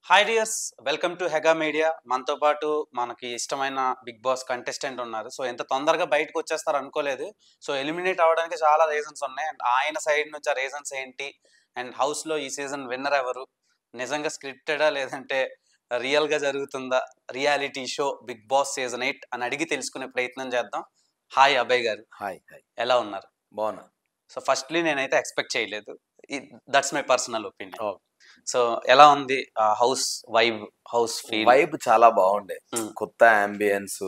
Hi dears, welcome to హెగా media. మనతో పాటు మనకి ఇష్టమైన బిగ్ బాస్ కంటెస్టెంట్ ఉన్నారు. సో ఎంత తొందరగా బయటకు వచ్చేస్తారు అనుకోలేదు. సో ఎలిమినేట్ అవ్వడానికి చాలా రీజన్స్ ఉన్నాయి. అండ్ ఆయన సైడ్ నుంచి ఆ రీజన్స్ ఏంటి, అండ్ హౌస్లో ఈ సీజన్ విన్నర్ ఎవరు, నిజంగా స్క్రిప్టెడా లేదంటే రియల్గా జరుగుతుందా, reality show Bigg Boss season 8 అని అడిగి తెలుసుకునే ప్రయత్నం చేద్దాం. హాయ్ అభయ్ గారు, హాయ్ హాయ్ ఎలా ఉన్నారు? బాగున్నా. సో ఫస్ట్లీ నేనైతే ఎక్స్పెక్ట్ చేయలేదు. That's my personal opinion. Oh, so ఎలా ఉంది house vibe, house feel? Vibe చాలా బాగుండే. కొత్త అంబియన్స్,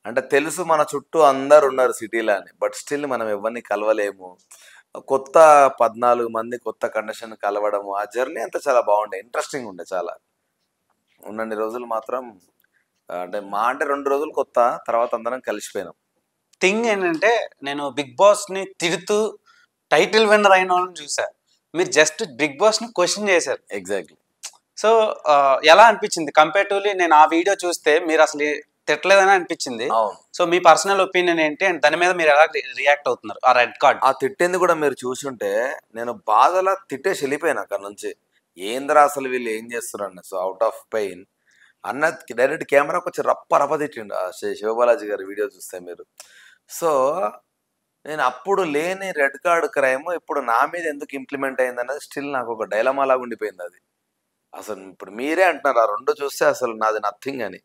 అంటే తెలుసు మన చుట్టూ అందరు ఉన్నారు సిటీలో అని, బట్ స్టిల్ మనం ఎవరిని కలవలేము. కొత్త 14 మంది కొత్త కండిషన్ కలవడము, ఆ జర్నీ అంతా చాలా బాగుండే, ఇంట్రెస్టింగ్ ఉండే చాలా. ఉన్నన్ని రోజులు మాత్రం అంటే 2 రోజులు కొత్త, తర్వాత అందరం కలిసిపోయినాం. థింగ్ ఏంటంటే, నేను బిగ్ బాస్ ని తిడుతూ టైటిల్ విన్నర్ అయిన వాళ్ళని చూసా. మీరు జస్ట్ బిగ్ బాస్ ని క్వశ్చన్ చేశారు. ఎగ్జాక్ట్లీ. సో ఎలా అనిపించింది కంపేటివ్లీ? నేను ఆ వీడియో చూస్తే మీరు అసలు తిట్టలేదని అనిపించింది. అవును, సో మీ పర్సనల్ ఒపీనియన్ ఏంటి, అండ్ దాని మీద మీరు ఎలా రియాక్ట్ అవుతున్నారు? ఆ రెడ్ కార్డ్ ఆ తిట్టింది కూడా మీరు చూసుంటే నేను బాధలా తిట్టేసి వెళ్ళిపోయాను అక్కడ నుంచి. ఏంద్రా అసలు వీళ్ళు ఏం చేస్తున్నారు, సో అవుట్ ఆఫ్ పెయిన్ అన్న డైరెక్ట్ కెమెరాకి వచ్చి రప్ప తిట్టిండు ఆ శివబాలాజీ గారి వీడియో చూస్తే మీరు. సో నేను అప్పుడు లేని రెడ్ కార్డ్ క్రైమ్ ఇప్పుడు నా మీద ఎందుకు ఇంప్లిమెంట్ అయింది అన్నది స్టిల్ నాకు ఒక డైలమా లాగా ఉండిపోయింది అది. అసలు ఇప్పుడు మీరే అంటున్నారు ఆ 2 చూస్తే అసలు నాది నథింగ్ అని.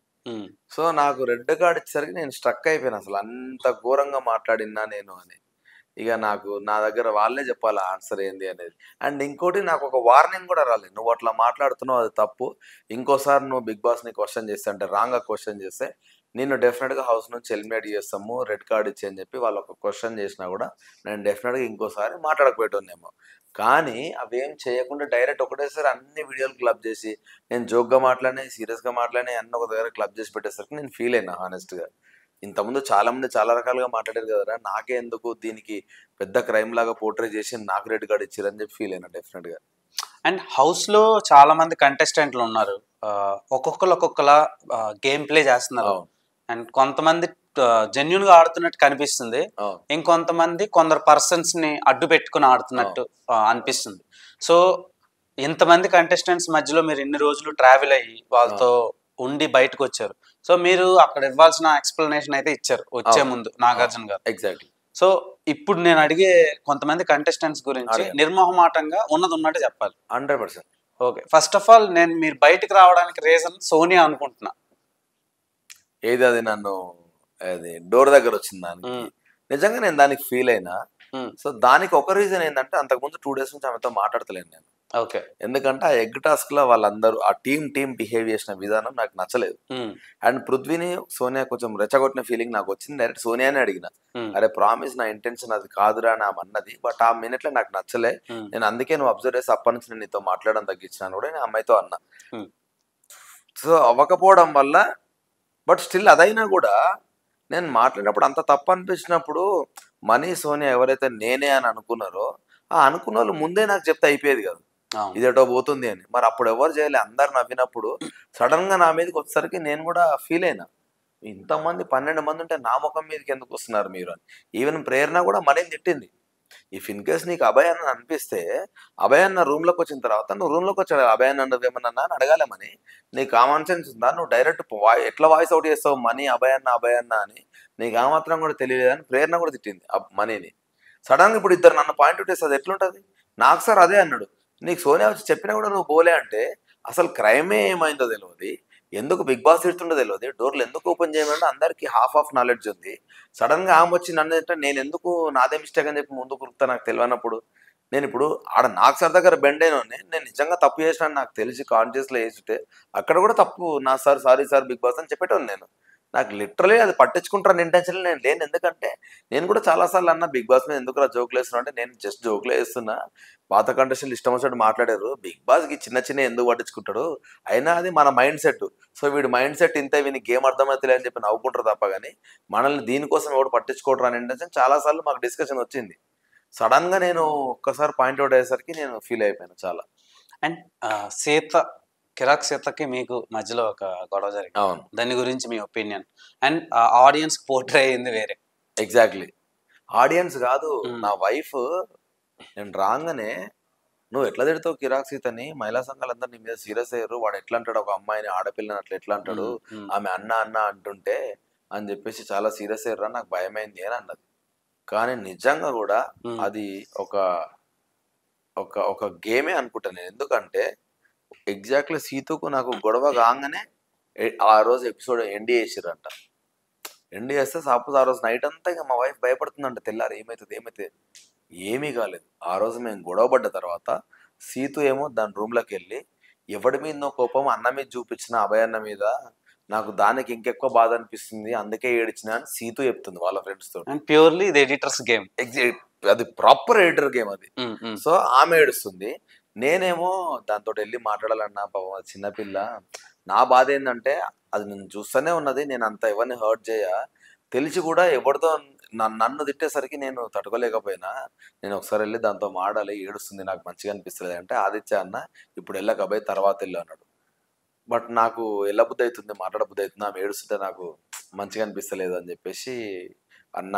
సో నాకు రెడ్ కార్డ్ ఇచ్చేసరికి నేను స్ట్రక్ అయిపోయాను, అసలు అంత ఘోరంగా మాట్లాడినా నేను అని. ఇక నాకు నా దగ్గర వాళ్ళే చెప్పాలి ఆన్సర్ ఏంది అనేది. అండ్ ఇంకోటి, నాకు ఒక వార్నింగ్ కూడా రాలేదు, నువ్వు అట్లా మాట్లాడుతున్నావు అది తప్పు, ఇంకోసారి నువ్వు బిగ్ బాస్ని క్వశ్చన్ చేస్తే, అంటే రాంగ్గా క్వశ్చన్ చేస్తే నేను డెఫినెట్గా హౌస్ నుంచి ఎలిమినేట్ చేస్తాము, రెడ్ కార్డ్ ఇచ్చి అని చెప్పి వాళ్ళు ఒక క్వశ్చన్ చేసినా కూడా నేను డెఫినెట్గా ఇంకోసారి మాట్లాడకపోయేటోనేమో. కానీ అవేం చేయకుండా డైరెక్ట్ ఒకటేసారి అన్ని వీడియోలు క్లబ్ చేసి, నేను జోక్గా మాట్లాడినా సీరియస్గా మాట్లాడినా అన్న ఒక దగ్గర క్లబ్ చేసి పెట్టేసరికి నేను ఫీల్ అయినా హానెస్ట్గా. ఇంతకుముందు చాలా మంది చాలా రకాలుగా మాట్లాడారు కదరా, నాకే ఎందుకు దీనికి పెద్ద క్రైమ్ లాగా పోర్ట్రే చేసి నాకు రెడ్ కార్డ్ ఇచ్చారని చెప్పి ఫీల్ అయినా డెఫినెట్ గా. అండ్ హౌస్ లో చాలా మంది కంటెస్టెంట్లు ఉన్నారు. ఒక్కొక్కరు ఒక్కొక్కలా గేమ్ ప్లే చేస్తున్నారు. అండ్ కొంతమంది జెన్యున్ గా ఆడుతున్నట్టు కనిపిస్తుంది, ఇంకొంతమంది కొందరు పర్సన్స్ ని అడ్డు పెట్టుకుని ఆడుతున్నట్టు అనిపిస్తుంది. సో ఇంతమంది కంటెస్టెంట్స్ మధ్యలో మీరు ఇన్ని రోజులు ట్రావెల్ అయ్యి వాళ్ళతో ఉండి బయటకు వచ్చారు. సో మీరు అక్కడ ఇవ్వాల్సిన ఎక్స్ప్లెనేషన్ అయితే ఇచ్చారు వచ్చే ముందు నాగార్జున గారు. ఎగ్జాక్ట్లీ. సో ఇప్పుడు నేను అడిగే కొంతమంది కంటెస్టెంట్స్ గురించి నిర్మోహమాటంగా ఉన్నది ఉన్నట్టు చెప్పాలి. 100%. ఓకే, ఫస్ట్ ఆఫ్ ఆల్ నేను మీరు బయటకు రావడానికి రీజన్ సోనియా అనుకుంటున్నా. ఏది అది నన్ను అది డోర్ దగ్గర వచ్చింది దానికి, నిజంగా నేను దానికి ఫీల్ అయినా. సో దానికి ఒక రీజన్ ఏంటంటే, అంతకుముందు 2 days నుంచి ఆమెతో మాట్లాడతలేను నేను. ఓకే, ఎందుకంటే ఆ ఎగ్ టాస్క్ లో వాళ్ళందరూ ఆ టీం బిహేవ్ చేసిన విధానం నాకు నచ్చలేదు. అండ్ పృథ్వీని సోనియా కొంచెం రెచ్చగొట్టిన ఫీలింగ్ నాకు వచ్చింది. డైరెక్ట్ సోనియానే అడిగిన, అరే ప్రామిస్ నా ఇంటెన్షన్ అది కాదురా అని ఆమె అన్నది, బట్ ఆ మినిట్లో నాకు నచ్చలే. నేను అందుకే నువ్వు అబ్జర్వ్ చేసి అప్పటి నుంచి నేను నీతో మాట్లాడడం తగ్గించినాను కూడా నేను అమ్మాయితో అన్నా. సో అవ్వకపోవడం వల్ల, బట్ స్టిల్ అదైనా కూడా నేను మాట్లాడినప్పుడు అంత తప్పు అనిపించినప్పుడు మనీ సోనియా ఎవరైతే నేనే అని అనుకున్నారో ఆ అనుకున్న వాళ్ళు ముందే నాకు చెప్తే అయిపోయేది కదా ఇదేటో పోతుంది అని. మరి అప్పుడు ఎవరు చేయలే, అందరు నవ్వినప్పుడు సడన్ గా నా మీదకి వచ్చేసరికి నేను కూడా ఫీల్ అయినా, ఇంతమంది 12 మంది ఉంటే నా ముఖం మీదకి ఎందుకు వస్తున్నారు మీరు అని. ఈవెన్ ప్రేరణ కూడా మనీని తిట్టింది. ఇఫ్ ఇన్ కేస్ నీకు అభయ్ అన్న అనిపిస్తే, అభయ్ అన్న రూమ్లోకి వచ్చిన తర్వాత నువ్వు రూమ్లోకి వచ్చాడు అభయ్ అన్న ఏమన్నా అని అడగాలేమని, నీకు కామన్ సెన్స్ ఉందా? నువ్వు డైరెక్ట్ ఎట్లా వాయిస్ అవుట్ చేస్తావు మనీ అభయ్ అన్న అని, నీకు ఆ మాత్రం కూడా తెలియలేదని ప్రేరణ కూడా తిట్టింది మనీని. సడన్గా ఇప్పుడు ఇద్దరు నన్ను పాయింట్ అవుట్ చేస్తే అది ఎట్లుంటుంది? నాకు సార్ అదే అన్నాడు, నీకు సోనియా వచ్చి చెప్పినా కూడా నువ్వు పోలే అంటే అసలు క్రైమే ఏమైందో తెలియదు, ఎందుకు బిగ్ బాస్ తిడుతుండో తెలియదు, డోర్లు ఎందుకు ఓపెన్ చేయమంటే అందరికీ హాఫ్ నాలెడ్జ్ ఉంది. సడన్ గా ఆమె వచ్చి నన్ను అంటే నేను ఎందుకు నాదే మిస్టేక్ అని చెప్పి ముందు కురుకుతా నాకు తెలియనప్పుడు. నేను ఇప్పుడు ఆడ నాకు సార్ దగ్గర బెండ్ అయినా నేను నిజంగా తప్పు చేసినాను నాకు తెలిసి కాన్షియస్లో వేసుంటే అక్కడ కూడా తప్పు నా sir, sorry sir Bigg Boss అని చెప్పేటోను నేను. నాకు లిటరలీ అది పట్టించుకుంటాను ఇంటెన్షన్ నేను లేను. ఎందుకంటే నేను కూడా చాలాసార్లు అన్న బిగ్ బాస్ మీద ఎందుకు జోకులు వేస్తున్నా అంటే, నేను జస్ట్ జోకులు వేస్తున్నా, పాత కంటెస్టెంట్లు ఇష్టం వచ్చినట్టు మాట్లాడారు, బిగ్ బాస్కి చిన్న ఎందుకు పట్టించుకుంటాడు, అయినా అది మన మైండ్ సెట్. సో వీడి మైండ్ సెట్ ఇంతే, వీని గేమ్ అర్థమవుతలే అని చెప్పి నవ్వుకుంటారు తప్ప కానీ మనల్ని దీనికోసం ఎవడు పట్టించుకోవడం అని ఇంటెన్షన్ చాలాసార్లు మాకు డిస్కషన్ వచ్చింది. సడన్గా నేను ఒక్కసారి పాయింట్అవుట్ అయ్యేసరికి నేను ఫీల్ అయిపోయాను చాలా. అండ్ సీత, కిరాక్ సీతకి మీకు మధ్యలో ఒక గొడవ జరిగింది. అవును, దాని గురించి మీ ఒపీనియన్. అండ్ ఆడియన్స్ పోర్ట్రే అయింది వేరే. ఎగ్జాక్ట్లీ. ఆడియన్స్ కాదు, నా వైఫ్ నేను రాగానే నువ్వు ఎట్లా తిడతావు కిరాక్ సీతని, మహిళా సంఘాలందరూ నీ మీద సీరియస్ అయ్యారు, వాడు ఎట్లా అంటాడు ఒక అమ్మాయిని ఆడపిల్లని అట్లా ఎట్లా అంటాడు, ఆమె అన్న అన్న అంటుంటే అని చెప్పేసి చాలా సీరియస్ అయ్యారా, నాకు భయమైంది అని అన్నది. కానీ నిజంగా కూడా అది ఒక ఒక ఒక గేమే అనుకుంటా నేను. ఎందుకంటే ఎగ్జాక్ట్లీ సీతుకు నాకు గొడవ కాగానే ఆ రోజు ఎపిసోడ్ ఎండి చేసిరంట. ఎండి చేస్తే సపోజ్ ఆ రోజు నైట్ అంతా ఇక మా వైఫ్ భయపడుతుందంట, తెల్లారు ఏమవుతుంది ఏమవుతుంది, ఏమీ కాలేదు. ఆ రోజు మేము గొడవ పడ్డ తర్వాత సీతు ఏమో దాని రూమ్లోకి వెళ్ళి ఎవడి మీద కోపం అన్న మీద చూపించిన, అభయ అన్న మీద, నాకు దానికి ఇంకెక్కువ బాధ అనిపిస్తుంది అందుకే ఏడిచిన అని సీతు చెప్తుంది వాళ్ళ ఫ్రెండ్స్ తో. ప్యూర్లీ ఇది ఎడిటర్స్ గేమ్, అది ప్రాపర్ ఎడిటర్ గేమ్ అది. సో ఆమె ఏడుస్తుంది, నేనేమో దాంతో వెళ్ళి మాట్లాడాలన్నా, పాపం చిన్నపిల్ల, నా బాధ ఏంటంటే అది నేను చూస్తూనే ఉన్నది, నేను అంత ఎవరిని హర్ట్ చేయ, తెలిసి కూడా ఎవరితో నన్ను తిట్టేసరికి నేను తట్టుకోలేకపోయినా, నేను ఒకసారి వెళ్ళి దాంతో మాడాలి, ఏడుస్తుంది నాకు మంచిగా అనిపిస్తుంది అంటే, ఆదిత్య అన్న ఇప్పుడు వెళ్ళకబోయి తర్వాత వెళ్ళు అన్నాడు. బట్ నాకు వెళ్ళబుద్ధి అవుతుంది, మాట్లాడబుద్ధి అవుతుంది, ఆమె ఏడుస్తుంటే నాకు మంచిగా అనిపిస్తలేదు అని చెప్పేసి అన్న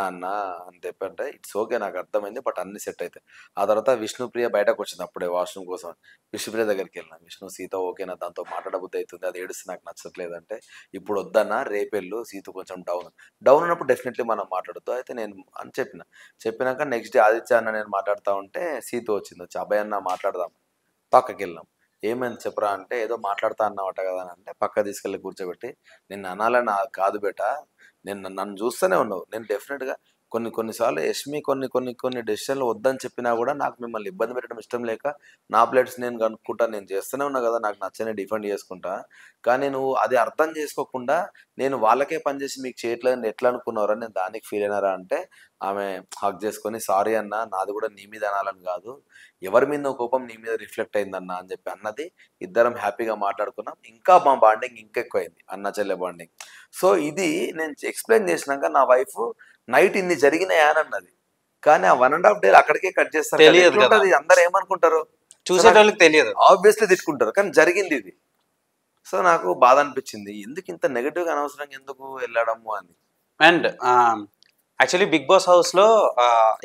అని చెప్పంటే ఇట్స్ ఓకే, నాకు అర్థమైంది, బట్ అన్ని సెట్ అవుతాయి. ఆ తర్వాత విష్ణుప్రియ బయటకు వచ్చింది అప్పుడే వాష్రూమ్ కోసం, విష్ణుప్రియ దగ్గరికి వెళ్ళిన, విష్ణు సీత ఓకేనా, దాంతో మాట్లాడబుద్ధి అవుతుంది, అది ఏడుస్తే నాకు నచ్చట్లేదంటే, ఇప్పుడు వద్దన్నా రేపెళ్ళు, సీత కొంచెం డౌన్ ఉన్నప్పుడు డెఫినెట్లీ మనం మాట్లాడద్దు అయితే నేను అని చెప్పినాక నెక్స్ట్ డే ఆదిత్య అన్న నేను మాట్లాడుతూ ఉంటే సీత వచ్చింది, వచ్చి అభయ్ అన్న మాట్లాడదాం, పక్కకి వెళ్ళాం. ఏమైంది చెప్పరా అంటే, ఏదో మాట్లాడుతా అన్నమాట కదా అని అంటే, పక్క తీసుకెళ్ళి కూర్చోబెట్టి, నేను అనాలని కాదు బేట, నన్ను చూస్తూనే ఉన్నావు, నేను డెఫినెట్గా కొన్నిసార్లు యష్మి కొన్ని డెసిషన్లు వద్దని చెప్పినా కూడా నాకు మిమ్మల్ని ఇబ్బంది పెట్టడం ఇష్టం లేక నా ప్లేట్స్ నేను కనుక్కుంటా, నేను చేస్తూనే ఉన్నా కదా, నాకు నచ్చని డిఫెండ్ చేసుకుంటా, కానీ నువ్వు అది అర్థం చేసుకోకుండా నేను వాళ్ళకే పనిచేసి మీకు చేయట్లేదని ఎట్లా అనుకున్నారా, నేను దానికి ఫీల్ అయినారా అంటే, ఆమె హక్ చేసుకొని సారీ అన్న, నాది కూడా నీ మీద అనాలని కాదు, ఎవరి మీద కోపం నీ మీద రిఫ్లెక్ట్ అయిందన్న అని చెప్పి అన్నది. ఇద్దరం హ్యాపీగా మాట్లాడుకున్నాం, ఇంకా మా బాండింగ్ ఇంకెక్కువ అయింది, అన్న చెల్లె బాండింగ్. సో ఇది నేను ఎక్స్ప్లెయిన్ చేసినాక నా వైఫ్ నైట్ ఇన్ని జరిగినాయా అని అన్నది, కానీ ఆ 1.5 day అక్కడికే కట్ చేస్తారు, తెలియదు కదా, అందరు ఏమనుకుంటారు, చూసేటోళ్ళకి తెలియదు, ఆబ్వియస్లీ తిట్టుకుంటారు, కానీ జరిగింది ఇది. సో నాకు బాధ అనిపించింది, ఎందుకు ఇంత నెగటివ్ గా అనవసరంగా ఎందుకు వెళ్ళడము అని. And actually Bigg Boss house లో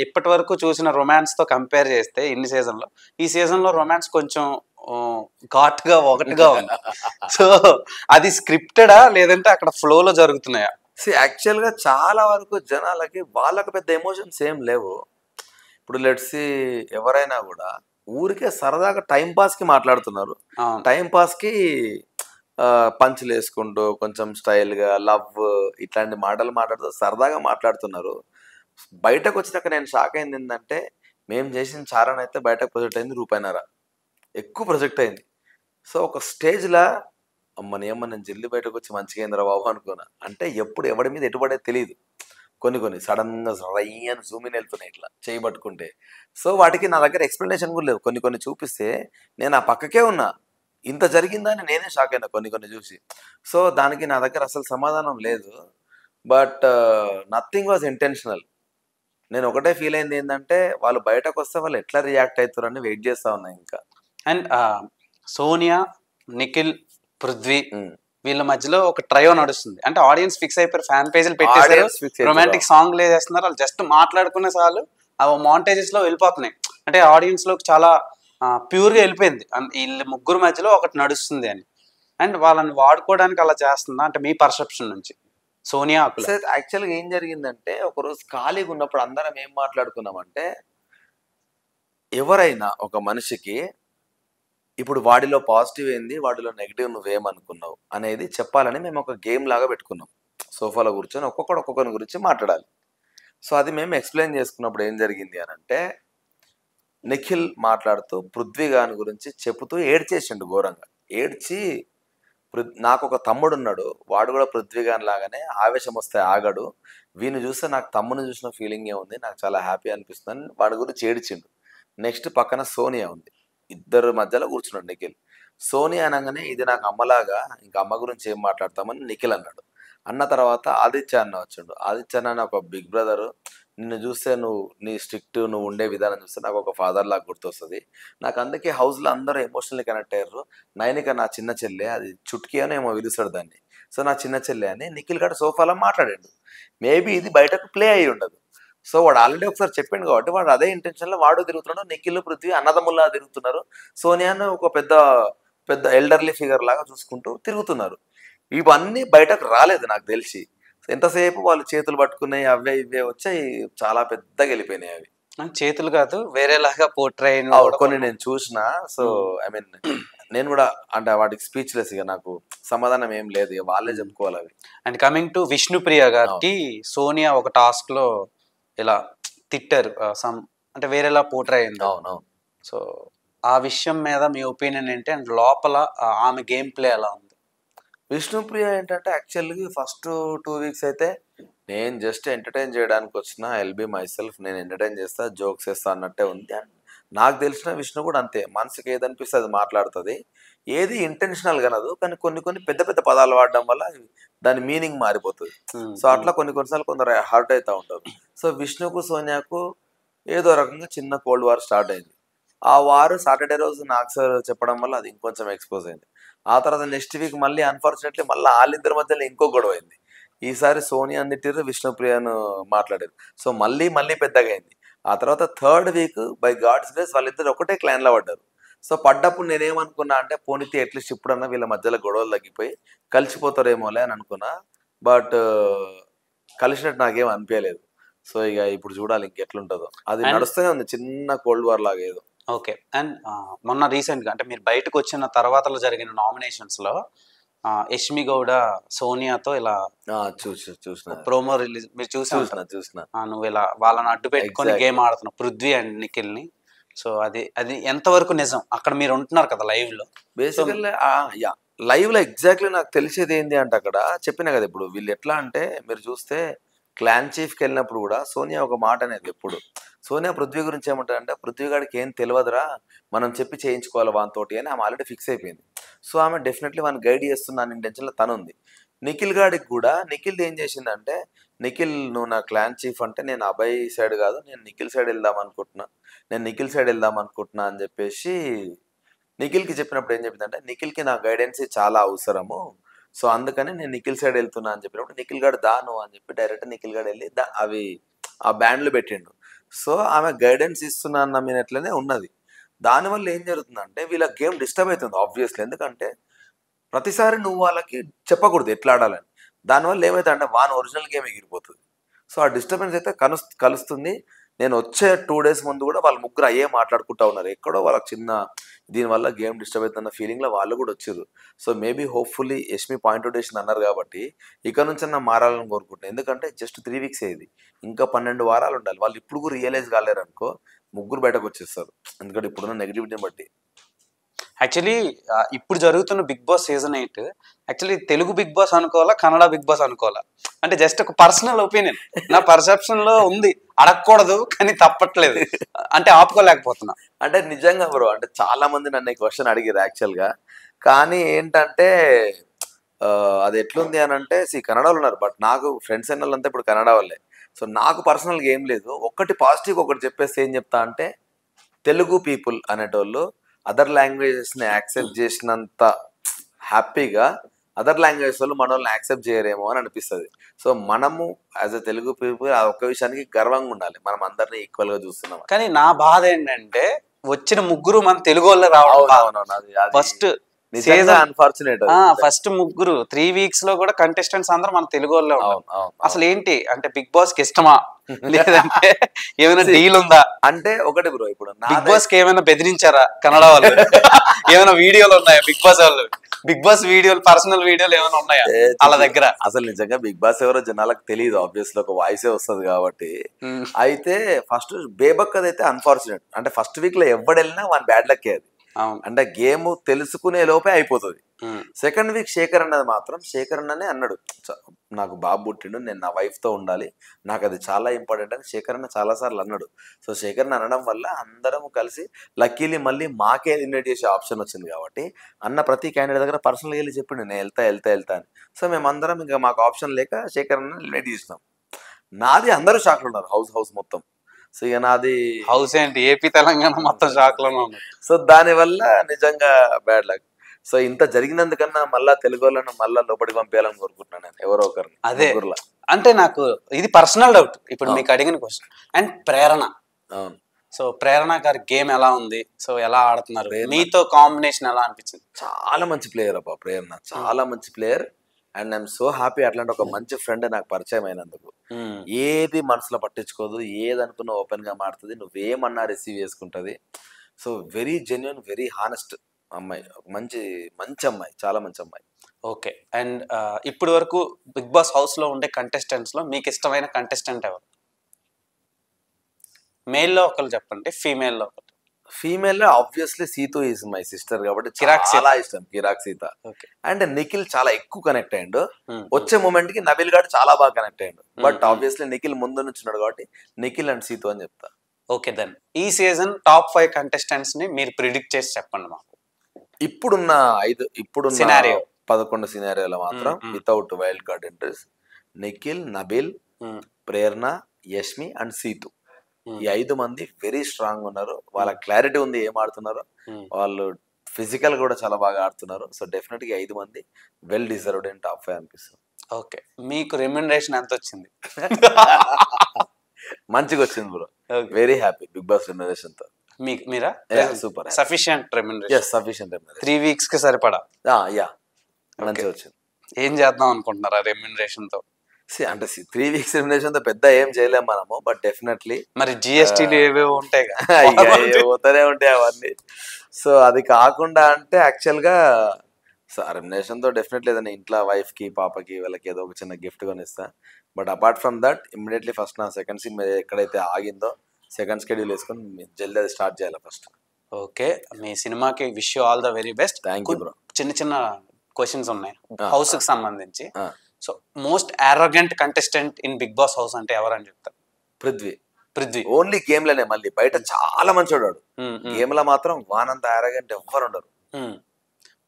ఇప్పటి వరకు చూసిన రొమాన్స్ తో కంపేర్ చేస్తే ఇన్ని సీజన్ లో ఈ సీజన్ లో రొమాన్స్ కొంచెం ఘాట్ గా ఒకటిగా ఉంది. సో అది స్క్రిప్టెడా లేదంటే అక్కడ ఫ్లో లో జరుగుతున్నాయా? యాక్చువల్ గా చాలా వరకు జనాలకి వాళ్ళకి పెద్ద ఎమోషన్స్ ఏం లేవు. ఇప్పుడు లెట్స్ ఎవరైనా కూడా ఊరికే సరదాగా టైం పాస్ కి మాట్లాడుతున్నారు, టైం పాస్ కి పంచులు వేసుకుంటూ కొంచెం స్టైల్ గా లవ్ ఇట్లాంటి మాటలు మాట్లాడుతూ సరదాగా మాట్లాడుతున్నారు. బయటకు వచ్చినాక నేను షాక్ అయింది ఏంటంటే, మేము చేసిన చారణ అయితే బయటకు ప్రొజెక్ట్ అయింది ₹1.5 ఎక్కువ ప్రొజెక్ట్ అయింది. సో ఒక స్టేజ్లో అమ్మని ఏమో నేను జల్లి బయటకు వచ్చి మంచిగా అయిందిరా బాబు అనుకున్నా. అంటే ఎప్పుడు ఎవడి మీద ఎటుపడేది తెలియదు, కొన్ని సడన్గా రై అని జూమిన్ వెళ్తున్నాయి ఇట్లా చేయి పట్టుకుంటే. సో వాటికి నా దగ్గర ఎక్స్ప్లెనేషన్ కూడా లేవు. కొన్ని చూపిస్తే నేను ఆ పక్కకే ఉన్నా, ఇంత జరిగిందని నేనే షాక్ అయినా కొన్ని చూసి. సో దానికి నా దగ్గర అసలు సమాధానం లేదు. But nothing was intentional. నేను ఒకటే ఫీల్ అయింది ఏంటంటే, వాళ్ళు బయటకు వస్తే వాళ్ళు ఎట్లా రియాక్ట్ అవుతారని వెయిట్ చేస్తా ఉన్నా ఇంకా. అండ్ సోనియా, నిఖిల్, పృథ్వీ వీళ్ళ మధ్యలో ఒక ట్రయో నడుస్తుంది. అంటే ఆడియన్స్ ఫిక్స్ అయిపోయారు, ఫ్యాన్ పేజీలు పెట్టేశారు, రొమాంటిక్ సాంగ్ లేదేస్తున్నారు, వాళ్ళు జస్ట్ మాట్లాడుకునే సార్లు ఆ మాంటేజెస్ లో వెళ్ళిపోతున్నాయి. అంటే ఆడియన్స్ లో చాలా ప్యూర్ గా వెళ్ళిపోయింది వీళ్ళ ముగ్గురు మధ్యలో ఒకటి నడుస్తుంది అని. అండ్ వాళ్ళని వాడుకోవడానికి అలా చేస్తుందా అంటే మీ పర్సెప్షన్ నుంచి? సోనియా యాక్చువల్గా ఏం జరిగిందంటే, ఒకరోజు ఖాళీగా ఉన్నప్పుడు అందరం ఏం మాట్లాడుకున్నామంటే, ఎవరైనా ఒక మనిషికి ఇప్పుడు వాడిలో పాజిటివ్ ఏంది, వాడిలో నెగిటివ్ నువ్వేమనుకున్నావు అనేది చెప్పాలని మేము ఒక గేమ్ లాగా పెట్టుకున్నాం. సోఫాలో కూర్చొని ఒక్కొక్కరి గురించి మాట్లాడాలి. సో అది మేము ఎక్స్ప్లెయిన్ చేసుకున్నప్పుడు ఏం జరిగింది అని అంటే, నిఖిల్ మాట్లాడుతూ పృథ్వీ గాని గురించి చెబుతూ ఏడ్చేసిండు ఘోరంగా. ఏడ్చి, నాకు ఒక తమ్ముడు ఉన్నాడు, వాడు కూడా పృథ్వీ గాని లాగానే ఆవేశం వస్తే ఆగడు, వీని చూస్తే నాకు తమ్ముని చూసిన ఫీలింగే ఉంది, నాకు చాలా హ్యాపీ అనిపిస్తుంది, వాడి గురించి ఏడ్చిండు. నెక్స్ట్ పక్కన సోనియా ఉంది, ఇద్దరు మధ్యలో కూర్చున్నాడు నిఖిల్. సోనియా అనగానే ఇది నాకు అమ్మలాగా, ఇంకా అమ్మ గురించి ఏం మాట్లాడతామని నిఖిల్ అన్నాడు. అన్న తర్వాత ఆదిత్య అన్న వచ్చాడు. ఆదిత్య అన్న ఒక బిగ్ బ్రదరు, నిన్ను చూస్తే నీ స్ట్రిక్ట్ నువ్వు ఉండే విధానం చూస్తే నాకు ఒక ఫాదర్ లాగా గుర్తొస్తుంది. నాకు అందుకే హౌస్లో అందరూ ఎమోషనల్లీ కనెక్ట్ అయ్యారు. నైనిక నా చిన్న చెల్లె, అది చుట్కీ అని ఏమో పిలుస్తాడు దాన్ని. సో నా చిన్న చెల్లె అని నిఖిల్ గారు సోఫాలో మాట్లాడాడు. మేబీ ఇది బయటకు ప్లే అయ్యి ఉండదు, సో వాడు ఆల్రెడీ ఒకసారి చెప్పిండు కాబట్టి వాడు అదే ఇంటెన్షన్ లో వాడు తిరుగుతున్నాడు. నిఖిల్ పృథ్వీ అన్నదమ్ముల్లా తిరుగుతున్నారు. సోనియాను ఒక పెద్ద పెద్ద ఎల్డర్లీ ఫిగర్ లాగా చూసుకుంటూ తిరుగుతున్నారు. ఇవన్నీ బయటకు రాలేదు నాకు తెలిసి. ఎంతసేపు వాళ్ళు చేతులు పట్టుకున్నాయి, అవే ఇవే వచ్చాయి, చాలా పెద్దగా వెళ్ళిపోయినాయి అవి. చేతులు కాదు వేరేలాగా పోర్ట్రే కొన్ని నేను చూసిన. సో ఐ మీన్ నేను కూడా అంటే వాటికి స్పీచ్లెస్, ఇక నాకు సమాధానం ఏం లేదు, ఇక వాళ్ళే చెప్పుకోవాలి అవి. అండ్ కమింగ్ టు విష్ణుప్రియ గారికి సోనియా ఒక టాస్క్ లో ఇలా తిట్టారు, అంటే వేరేలా పోర్ట్రే అయింది. అవునవును. సో ఆ విషయం మీద మీ ఒపీనియన్ ఏంటి? అండ్ లోపల ఆమె గేమ్ ప్లే ఎలా ఉంది? విష్ణుప్రియ ఏంటంటే యాక్చువల్గా ఫస్ట్ 2 వీక్స్ అయితే నేను జస్ట్ ఎంటర్టైన్ చేయడానికి వచ్చిన, ఎల్ బి మై సెల్ఫ్, నేను ఎంటర్టైన్ చేస్తా, జోక్స్ చేస్తా అన్నట్టే ఉంది. అండ్ నాకు తెలిసిన విష్ణు కూడా అంతే, మనసుకి ఏదనిపిస్తే అది మాట్లాడుతుంది, ఏది ఇంటెన్షనల్ కనదు. కానీ కొన్ని కొన్ని పెద్ద పెద్ద పదాలు వాడడం వల్ల దాని మీనింగ్ మారిపోతుంది. సో అట్లా కొన్నిసార్లు కొందరు హర్ట్ అవుతూ ఉంటారు. సో విష్ణుకు సోనియాకు ఏదో రకంగా చిన్న కోల్డ్ వార్ స్టార్ట్ అయింది. ఆ వారు సాటర్డే రోజు నాకు సార్ చెప్పడం వల్ల అది ఇంకొంచెం ఎక్స్పోజ్ అయింది. ఆ తర్వాత నెక్స్ట్ వీక్ మళ్ళీ అన్ఫార్చునేట్లీ మళ్ళీ వాళ్ళిద్దరి మధ్యలో ఇంకో గొడవ అయింది. ఈసారి సోనియా తిట్టిర్రు, విష్ణుప్రియను మాట్లాడారు. సో మళ్ళీ పెద్దగా అయింది. ఆ తర్వాత third week by God's grace వాళ్ళిద్దరు ఒకటే క్లాన్లో పడ్డారు. సో పడ్డప్పుడు నేనేమనుకున్నా అంటే పోనీతి అట్లీస్ట్ ఇప్పుడన్నా వీళ్ళ మధ్యలో గొడవలు తగ్గిపోయి కలిసిపోతారేమోలే అని అనుకున్నా. బట్ కలిసినట్టు నాకేం అనిపించలేదు. సో ఇక ఇప్పుడు చూడాలి ఇంకెట్లుంటుందో. అది నడుస్తూనే ఉంది, చిన్న కోల్డ్ వార్ లాగా ఏదో. ఓకే. అండ్ మొన్న రీసెంట్గా అంటే మీరు బయటకు వచ్చిన తర్వాత జరిగిన నామినేషన్స్లో యష్మి గౌడ సోనియాతో ఇలా చూసిన ప్రోమో రిలీజ్ మీరు చూసిన నువ్వు ఇలా వాళ్ళని అడ్డు పెట్టుకొని గేమ్ ఆడుతున్నావు పృథ్వీ అండ్ నిఖిల్ని. సో అది ఎంతవరకు నిజం? అక్కడ మీరు ఉంటున్నారు కదా లైవ్ లో. బేసికల్లీ లైవ్ లో ఎగ్జాక్ట్లీ నాకు తెలిసేది ఏంటి అంటే అక్కడ చెప్పినా కదా, ఇప్పుడు వీళ్ళు ఎట్లా అంటే మీరు చూస్తే క్లాన్ చీఫ్కి వెళ్ళినప్పుడు కూడా సోనియా ఒక మాట అనేది ఎప్పుడు, సోనియా పృథ్వీ గురించి ఏమంటారంటే పృథ్వీ గారికి ఏం తెలియదురా, మనం చెప్పి చేయించుకోవాలి వానితోటి అని ఆమె ఆల్రెడీ ఫిక్స్ అయిపోయింది. సో ఆమె డెఫినెట్లీ వాడిని గైడ్ చేస్తున్నాను ఇంటెన్షన్లో తను ఉంది. నిఖిల్ గాడికి కూడా నిఖిల్ ఏం చేసిందంటే, నిఖిల్ నువ్వు నా క్లాన్ చీఫ్ అంటే నేను అభయ్ సైడ్ కాదు, నేను నిఖిల్ సైడ్ వెళ్దాం అనుకుంటున్నా అని చెప్పేసి నిఖిల్కి చెప్పినప్పుడు ఏం చెప్పిందంటే, నిఖిల్కి నా గైడెన్స్ చాలా అవసరము, సో అందుకని నేను నిఖిల్ సైడ్ వెళ్తున్నా అని చెప్పినప్పుడు నిఖిల్ గాడు దాను అని చెప్పి డైరెక్ట్ నిఖిల్ గాడు వెళ్ళి అవి ఆ బ్యాండ్లు పెట్టిండు. సో ఆమె గైడెన్స్ ఇస్తున్నా అన్న మీనట్లనే ఉన్నది. దానివల్ల ఏం జరుగుతుందంటే వీళ్ళ గేమ్ డిస్టర్బ్ అవుతుంది ఆబ్వియస్లీ. ఎందుకంటే ప్రతిసారి నువ్వు వాళ్ళకి చెప్పకూడదు ఎట్లా ఆడాలని. దానివల్ల ఏమైతే అంటే వాన్ ఒరిజినల్ గేమ్ ఎగిరిపోతుంది. సో ఆ డిస్టర్బెన్స్ అయితే కలుస్తుంది. నేను వచ్చే 2 days ముందు కూడా వాళ్ళ ముగ్గురు అయ్యే మాట్లాడుకుంటా ఉన్నారు. ఎక్కడో వాళ్ళకి చిన్న దీనివల్ల గేమ్ డిస్టర్బ్ అవుతున్న ఫీలింగ్లో వాళ్ళు కూడా వచ్చారు. So maybe hopefully Yashmi point out చేసింది అన్నారు కాబట్టి ఇక నుంచి మారాలని కోరుకుంటున్నాను. ఎందుకంటే జస్ట్ 3 weeks అయ్యేది, ఇంకా 12 వారాలు ఉండాలి. వాళ్ళు ఇప్పుడు కూడా రియలైజ్ కాలేరు అనుకో, ముగ్గురు బయటకు వచ్చేస్తారు. ఎందుకంటే ఇప్పుడున్న నెగిటివిటీని బట్టి. యాక్చువల్లీ ఇప్పుడు జరుగుతున్న Bigg Boss season 8 actually Telugu Bigg Boss అనుకోవాలా, కన్నడ బిగ్ బాస్ అనుకోవాలా? అంటే జస్ట్ ఒక పర్సనల్ ఒపీనియన్, నా పర్సెప్షన్ లో ఉంది. అడగకూడదు కానీ తప్పట్లేదు, అంటే ఆపుకోలేకపోతున్నా. అంటే నిజంగా బ్రో, అంటే చాలా మంది నన్ను ఈ క్వశ్చన్ అడిగారు యాక్చువల్గా. కానీ ఏంటంటే అది ఎట్లుంది అని అంటే కన్నడలో ఉన్నారు, బట్ నాకు ఫ్రెండ్స్ అయిన వాళ్ళంతా ఇప్పుడు కన్నడ వాళ్ళే. సో నాకు పర్సనల్గా ఏం లేదు. ఒకటి పాజిటివ్ ఒకటి చెప్పేస్తే ఏం చెప్తా అంటే, తెలుగు పీపుల్ అనేటోళ్ళు అదర్ లాంగ్వేజెస్ని యాక్సెప్ట్ చేసినంత హ్యాపీగా అదర్ లాంగ్వేజ్ వాళ్ళు మన వాళ్ళని యాక్సెప్ట్ చేయరేమో అని అనిపిస్తుంది. సో మనము యాజ్ అ తెలుగు పీపుల్ ఆ ఒక్క విషయానికి గర్వంగా ఉండాలి, మనం అందరినీ ఈక్వల్ గా చూస్తున్నాం. కానీ నా బాధ ఏంటంటే వచ్చిన ముగ్గురు మన తెలుగు వాళ్ళు రావడం ఫస్ట్ అన్ఫార్చునేట్. ఫస్ట్ ముగ్గురు 3 weeks లో కూడా కంటెస్టెంట్స్ అందరూ మన తెలుగు వాళ్ళే ఉంటాం. అసలు ఏంటి అంటే బిగ్ బాస్ కి ఇష్టమా లేదంటే ఏమైనా డీల్ ఉందా? అంటే ఒకటి బ్రో, ఇప్పుడు బిగ్ బాస్ కి ఏమైనా బెదిరించారా కన్నడ వాళ్ళు? ఏమైనా వీడియోలు ఉన్నాయా బిగ్ బాస్ వాళ్ళు? బిగ్ బాస్ వీడియోలు, పర్సనల్ వీడియోలు ఏమైనా ఉన్నాయా వాళ్ళ దగ్గర? అసలు నిజంగా బిగ్ బాస్ ఎవరో జనాలకు తెలియదు, ఆబ్వియస్లీ ఒక వాయిసే వస్తుంది కాబట్టి. అయితే ఫస్ట్ బేబక్కది అయితే అన్ఫార్చునేట్, అంటే ఫస్ట్ వీక్ లో ఎవడెళ్ళినా వన్ బ్యాడ్ లక్ అది. అంటే గేమ్ తెలుసుకునే లోపే అయిపోతుంది. సెకండ్ వీక్ శేఖర్ అన్నది మాత్రం, శేఖర్ అన్ననే అన్నాడు నాకు బాబు పుట్టిండు, నేను నా వైఫ్ తో ఉండాలి, నాకు అది చాలా ఇంపార్టెంట్ అని శేఖర్ అన్న చాలా సార్లు అన్నాడు. సో శేఖర్ అన్న అనడం వల్ల అందరం కలిసి లక్కీలీ మళ్ళీ మాకే ఇన్వైట్ చేసే ఆప్షన్ వచ్చింది కాబట్టి అన్న ప్రతి క్యాండిడేట్ దగ్గర పర్సనల్గా వెళ్ళి చెప్పిండు నేను వెళ్తా అని. సో మేమందరం ఇంకా మాకు ఆప్షన్ లేక శేఖర్ అన్న ఇన్వైట్ చేసినాం. నాది అందరూ షాక్లు ఉన్నారు, హౌస్ మొత్తం. సో ఇక నాది హౌస్ ఏంటి ఏపీ తెలంగాణ మొత్తం షాక్ లోనే ఉంది. సో దానివల్ల నిజంగా బ్యాడ్ లక్. సో ఇంత జరిగినందుకన్నా మళ్ళా తెలుగు వాళ్ళను మళ్ళా లోపలికి పంపించాలని కోరుకుంటున్నాను నేను, ఎవరో ఒకరిని. అదే అంటే నాకు ఇది పర్సనల్ డౌట్ ఇప్పుడు మీకు అడిగిన క్వశ్చన్. అండ్ ప్రేరణ, సో ప్రేరణ గారి గేమ్ ఎలా ఉంది, సో ఎలా ఆడుతున్నారు, మీతో కాంబినేషన్ ఎలా అనిపించింది? చాలా మంచి ప్లేయర్ అబ్బా ప్రేరణ, చాలా మంచి player. And I'm so happy అట్లాంటి ఒక మంచి ఫ్రెండ్ నాకు పరిచయం అయినందుకు. ఏది మనసులో పట్టించుకోదు, ఏది అనుకున్నా ఓపెన్ గా మాడుతుంది, నువ్వేమన్నా రిసీవ్ చేసుకుంటది. So very genuine, very honest అమ్మాయి, మంచి మంచి అమ్మాయి, చాలా మంచి అమ్మాయి. ఓకే. అండ్ ఇప్పటి వరకు బిగ్ బాస్ హౌస్ లో ఉండే కంటెస్టెంట్స్ లో మీకు ఇష్టమైన కంటెస్టెంట్ ఎవరు? మేల్ లో ఒకరు చెప్పండి, ఫీమేల్ లో ఒకరు. ఫీమేల్ లో obviously Situ is my sister కాబట్టి చాలా ఇష్టం, కిరాక్ సీత. అండ్ నిఖిల్ చాలా ఎక్కువ కనెక్ట్ అయ్యిండు. వచ్చే మూమెంట్ కి నబిల్ గారు చాలా బాగా కనెక్ట్ అయ్యిండు. బట్ ఆబ్వియస్లీ నిఖిల్ ముందు నుంచి ఉన్నాడు కాబట్టి నిఖిల్ అండ్ సీతు అని చెప్తా. ఓకే, దెన్ ఈ సీజన్ టాప్ 5 కంటెస్టెంట్స్ ని మీరు ప్రిడిక్ట్ చేసి చెప్పండి మాకు. ఇప్పుడున్న 11 సినారియోలో మాత్రం without wild card entries Nikhil, Nabeel, Prerana, Yashmi and Seethu, ఈ 5 మంది వెరీ స్ట్రాంగ్ ఉన్నారు. వాళ్ళ క్లారిటీ ఉంది ఏం ఆడుతున్నారు, వాళ్ళు ఫిజికల్ కూడా చాలా బాగా ఆడుతున్నారు. సో డెఫినెట్ గా 5 మంది వెల్ డిజర్వ్డ్ ఇన్ టాప్ 5 అనిపిస్తుంది. ఓకే, మీకు రెమ్యునరేషన్ ఎంత వచ్చింది? మంచిగా వచ్చింది bro, very happy big boss remuneration తో. మీరా? Super, sufficient remuneration. Sufficient remuneration 3 weeks కి సరిపడా. యా మంచిగా వచ్చింది. ఏం చేద్దాం అనుకుంటున్నారు ఆ రెమ్యునరేషన్ తో? అంటే 3 వీక్స్ రెమ్యునరేషన్ తో పెద్ద ఏం చేయలేము మనము, బట్ డెఫినెట్లీ మరి జిఎస్టీలు ఏవేవో ఉంటాయి పోతూనే ఉంటాయి అవన్నీ. సో అది కాకుండా అంటే యాక్చువల్ గా రెమ్యునరేషన్ తో డెఫినెట్లీ ఏదైనా ఇంట్లో వైఫ్ కి పాపకి వాళ్ళకి ఏదో ఒక చిన్న గిఫ్ట్ కొనిస్తా. But apart from that immediately first నా సెకండ్ సీన్ ఎక్కడైతే ఆగిందో సెకండ్ షెడ్యూల్ వేసుకొని జల్దీ అది స్టార్ట్ చేయాలి ఫస్ట్. ఓకే, మీ సినిమాకి wish you all the very best. Thank you bro. చిన్న చిన్న క్వశ్చన్స్ ఉన్నాయి హౌస్ కి సంబంధించి. So most arrogant contestant in Bigg Boss house అంటే ఎవరని చెప్తారు? పృథ్వీ. ఓన్లీ గేమ్ లోనే, మళ్ళీ బయట చాలా మంచి వాడు, గేమ్ లో మాత్రం వానంత అరోగెంట్ ఎవ్వరు ఉండరు.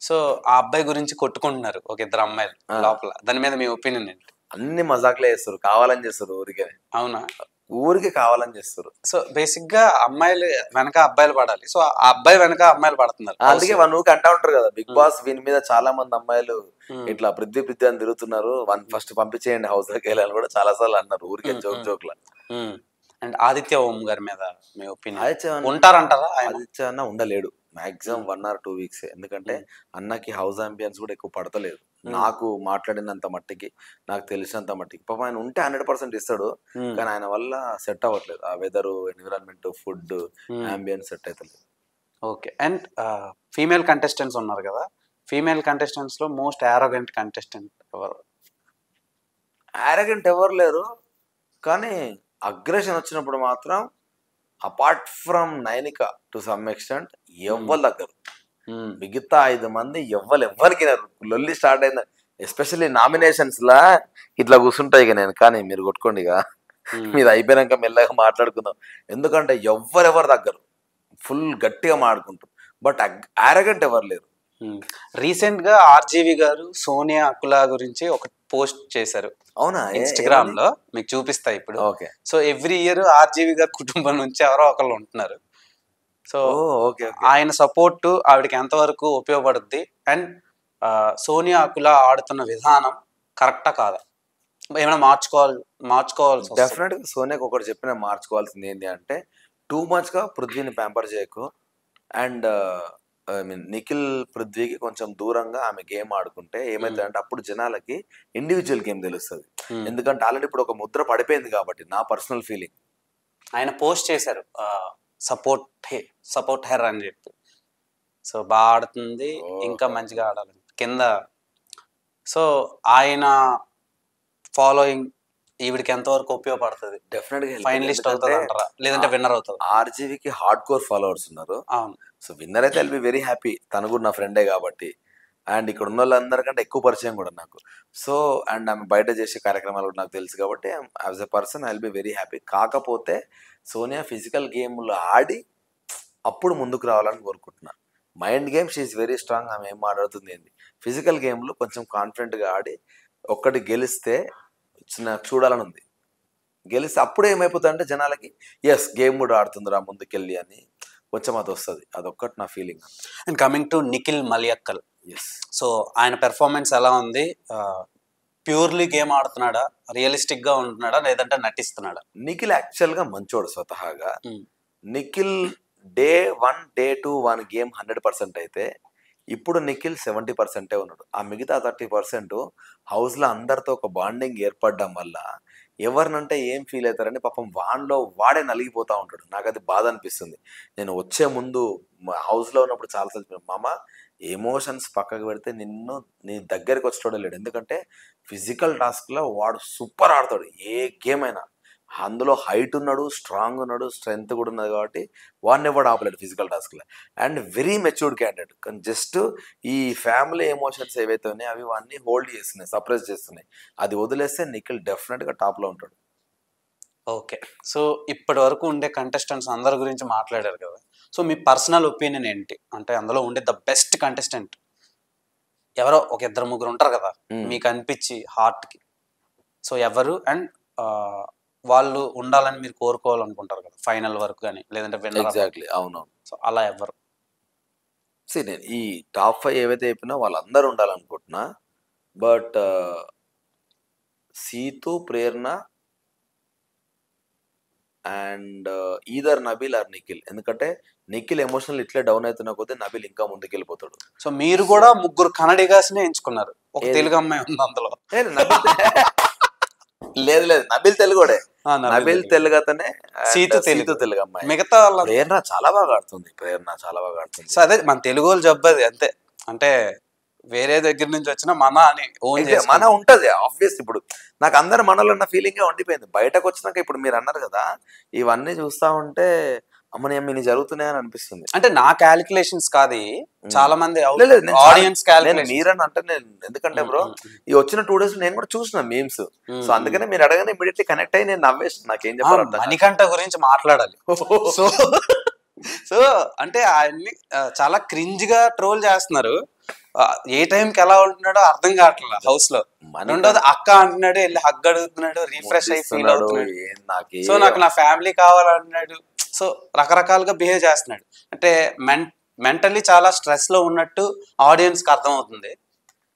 సో ఆ అబ్బాయి గురించి కొట్టుకుంటున్నారు ఒక 2 అమ్మాయిలు లోపల, దాని మీద మీ ఒపీనియన్ ఏంటి? అన్ని మజాక్లే చేస్తారు, కావాలని చేస్తారు, ఊరికే. అవునా? ఊరికి కావాలని చేస్తారు. సో బేసిక్ గా అమ్మాయిలు వెనక అబ్బాయిలు పడాలి, సో ఆ అబ్బాయి వెనక అమ్మాయిలు పడుతున్నారు. అందుకే వన్ ఊరికి అంటా ఉంటారు కదా బిగ్ బాస్ వీని మీద చాలా మంది అమ్మాయిలు ఇట్లా పృథ్వీ అని తిరుగుతున్నారు, వన్ ఫస్ట్ పంపించేయండి హౌస్ లోకి వెళ్ళాలని కూడా చాలా సార్లు అన్నారు ఊరికే జోక్ లా. అండ్ ఆదిత్య ఓం గారి మీద మీ ఒపీనియన్? ఉంటారంటారా? ఆదిత్య అన్న ఉండలేడు మాక్సిమం 1 or 2 వీక్స్, ఎందుకంటే అన్నకి హౌస్ అంబియన్స్ కూడా ఎక్కువ పడతలేదు. నాకు మాట్లాడినంత మట్టికి, నాకు తెలిసినంత మట్టికి పాపం ఆయన ఉంటే 100% ఇస్తాడు, కానీ ఆయన వల్ల సెట్ అవ్వట్లేదు. ఆ weather, environment, food, ambience set అవుతలేదు. ఓకే, అండ్ ఫీమేల్ కంటెస్టెంట్స్ ఉన్నారు కదా, ఫీమేల్ కంటెస్టెంట్స్ లో మోస్ట్ అరోగెంట్ కంటెస్టెంట్ ఎవరు? అరోగెంట్ ఎవరు లేరు, కానీ అగ్రెషన్ వచ్చినప్పుడు మాత్రం apart from Nainika to some extent ఎవ్వరు దగ్గరు. మిగతా 5 మంది ఎవ్వరికి లొల్లి స్టార్ట్ అయింది. ఎస్పెషల్లీ నామినేషన్స్ లా ఇట్లా కూర్చుంటాయి ఇక నేను, కానీ మీరు కొట్టుకోండి ఇక మీది అయిపోయినాక మెల్లగా మాట్లాడుకుందాం. ఎందుకంటే ఎవరెవరు దగ్గరు ఫుల్ గట్టిగా మాట్లాడుకుంటారు, బట్ అరోగెంట్ ఎవరు లేరు. రీసెంట్ గా ఆర్జీవి గారు సోనియా అకులా గురించి ఒక పోస్ట్ చేశారు. అవునా? ఇన్స్టాగ్రామ్ లో మీకు చూపిస్తా ఇప్పుడు. Okay. So every year RGV గారి కుటుంబం నుంచి ఎవరో ఒకళ్ళు ఉంటున్నారు. సో ఆయన సపోర్ట్ ఆవిడకి ఎంతవరకు ఉపయోగపడుద్ది, అండ్ సోనియా అకులా ఆడుతున్న విధానం కరెక్టా కాదా, ఏమైనా మార్చుకోవాల్సి? డెఫినెట్ గా సోనియాకి ఒకటి చెప్పిన మార్చుకోవాల్సింది ఏంటి అంటే, టూ మచ్ గా పృథ్వీని ప్యాంపర్ చేయకు, అండ్ నిఖిల్ పృథ్వీకి కొంచెం దూరంగా ఆమె గేమ్ ఆడుకుంటే ఏమైతుంది అంటే అప్పుడు జనాలకి ఇండివిజువల్ గేమ్ తెలుస్తుంది. ఎందుకంటే ఆల్రెడీ ఇప్పుడు ఒక ముద్ర పడిపోయింది కాబట్టి, నా పర్సనల్ ఫీలింగ్. ఆయన పోస్ట్ చేశారు సపోర్ట్ హెర్ అని చెప్పి. సో బాగా ఆడుతుంది, ఇంకా మంచిగా ఆడాలి కింద. సో ఆయన ఫాలోయింగ్ ఈవిడికి ఎంతవరకు ఉపయోగపడుతుంది? డెఫినెట్ గా ఫైనలిస్ట్ అవుతుంది అంటారా, లేదంటే విన్నర్ అవుతుంది? ఆర్జీవికి హార్డ్ కోర్ ఫాలోవర్స్ ఉన్నారు. అవును. సో విన్నర్ అయితే ఐల్ బి వెరీ హ్యాపీ, తను కూడా నా ఫ్రెండే కాబట్టి, అండ్ ఇక్కడ ఉన్న వాళ్ళందరికంటే ఎక్కువ పరిచయం కూడా నాకు. సో అండ్ ఆమె బయట చేసే కార్యక్రమాలు కూడా నాకు తెలుసు కాబట్టి as a person I'll be very happy. కాకపోతే సోనియా ఫిజికల్ గేమ్లు ఆడి అప్పుడు ముందుకు రావాలని కోరుకుంటున్నా. Mind game she's very strong, ఆమె ఏం మాట్లాడుతుంది ఏంది. ఫిజికల్ గేమ్లు కొంచెం కాన్ఫిడెంట్గా ఆడి ఒక్కటి గెలిస్తే నాకు చూడాలని ఉంది. గెలిస్తే అప్పుడు ఏమైపోతుంది అంటే జనాలకి ఎస్ గేమ్ కూడా ఆడుతుందిరా ముందుకెళ్ళి అని కొంచెం అది వస్తుంది. అదొక్కటి నా feeling. And coming to Nikhil Maliyakkal, yes. So ఆయన పెర్ఫార్మెన్స్ ఎలా ఉంది? ప్యూర్లీ గేమ్ ఆడుతున్నాడా, రియలిస్టిక్ గా ఉంటున్నాడా, లేదంటే నటిస్తున్నాడా? నిఖిల్ యాక్చువల్ గా మంచోడు స్వతహాగా. నిఖిల్ డే 1 డే 2 1 గేమ్ 100% అయితే ఇప్పుడు నిఖిల్ 70% ఉన్నాడు. ఆ మిగతా 30% హౌస్ లో అందరితో ఒక బాండింగ్ ఏర్పడడం వల్ల ఎవరినంటే ఏం ఫీల్ అవుతారని పాపం వాన్లో వాడే నలిగిపోతా ఉంటాడు. నాకు అది బాధ అనిపిస్తుంది. నేను వచ్చే ముందు హౌస్ లో ఉన్నప్పుడు చాలాసార్లు మామ ఎమోషన్స్ పక్కకు పెడితే నిన్ను నీ దగ్గరికి వచ్చేటోడే లేడు. ఎందుకంటే ఫిజికల్ టాస్క్ లో వాడు సూపర్ ఆడతాడు ఏ గేమ్ అయినా. అందులో హైట్ ఉన్నాడు, స్ట్రాంగ్ ఉన్నాడు, స్ట్రెంగ్త్ కూడా ఉన్నది కాబట్టి వాడిని ఎవడు ఆపలేడు ఫిజికల్ టాస్క్లో. And very matured candidate. కానీ జస్ట్ ఈ ఫ్యామిలీ ఎమోషన్స్ ఏవైతే ఉన్నాయో అవి వాడిని హోల్డ్ చేస్తున్నాయి, సప్రెస్ చేస్తున్నాయి. అది వదిలేస్తే నిఖిల్ డెఫినెట్గా టాప్లో ఉంటాడు. ఓకే. సో ఇప్పటి వరకు ఉండే కంటెస్టెంట్స్ అందరి గురించి మాట్లాడారు కదా. సో మీ పర్సనల్ ఒపీనియన్ ఏంటి? అంటే అందులో ఉండే ద బెస్ట్ కంటెస్టెంట్ ఎవరో ఒక ఇద్దరు ముగ్గురు ఉంటారు కదా మీకు అనిపించి హార్ట్కి. సో ఎవరు అండ్ వాళ్ళు ఉండాలని మీరు కోరుకోవాలనుకుంటారు కదా ఫైనల్ వరకు కానీ, లేదంటే విన్నర్? ఎగ్జాక్ట్లీ, అవునవును. సో అలా ఎవరు? నేను ఈ టాప్ 5 ఏవైతే చెప్పినా వాళ్ళందరూ ఉండాలనుకుంటున్నా. But Seethu, Prerana and either Nabeel or Nikhil. ఎందుకంటే నిఖిల్ ఎమోషనల్ ఇట్లే డౌన్ అవుతున్న కొద్దీ నబీల్ ఇంకా ముందుకెళ్ళిపోతాడు. సో మీరు కూడా ముగ్గురు కన్నడిగాస్నే ఎంచుకున్నారు, ఒక తెలుగు అమ్మాయి ఉంది అందులో. లేదు లేదు, నబీల్ తెలుగుడే. నబీల్ తెలుగు అతనే, సీతు తెలుగు అమ్మాయి. మిగతా ప్రేరణ చాలా బాగా ఆడుతుంది. సో అదే మన తెలుగు వాళ్ళు జబ్బది అంతే. అంటే వేరే దగ్గర నుంచి వచ్చిన మన అని ఓన్ మన ఉంటది ఆబ్వియస్. ఇప్పుడు నాకు అందరు మనలో ఉన్న ఫీలింగే ఉండిపోయింది. బయటకు వచ్చినాక ఇప్పుడు మీరు అన్నారు కదా, ఇవన్నీ చూస్తా ఉంటే అమ్మని అమ్మిని జరుగుతున్నాయని అనిపిస్తుంది. అంటే నా క్యాలిక్యులేషన్స్ కాదు, చాలా మంది ఆడియన్స్ మీరని అంటే నేను ఎందుకంటే బ్రో ఈ వచ్చిన 2 days నేను కూడా చూసిన మీమ్స్. సో అందుకనే మీరు అడగనే ఇమీడియట్లీ కనెక్ట్ అయ్యి నేను నవ్వేసిన. నాకేం చెప్పాలి, మణికంఠ గురించి మాట్లాడాలి. సో సో అంటే ఆయన్ని చాలా క్రింజ్ గా ట్రోల్ చేస్తున్నారు. ఏ టైంకి ఎలా ఉంటున్నాడో అర్థం కావట్లేదు హౌస్ లో. రెండోది అక్క అంటున్నాడు, వెళ్ళి హగ్ అడుగుతున్నాడు, రిఫ్రెష్ అయి ఫీల్ అవుతున్నాడు. సో నాకు నా ఫ్యామిలీ కావాలంటున్నాడు. సో రకరకాలుగా బిహేవ్ చేస్తున్నాడు. అంటే మెంటల్లీ చాలా స్ట్రెస్ లో ఉన్నట్టు ఆడియన్స్ కి అర్థం అవుతుంది.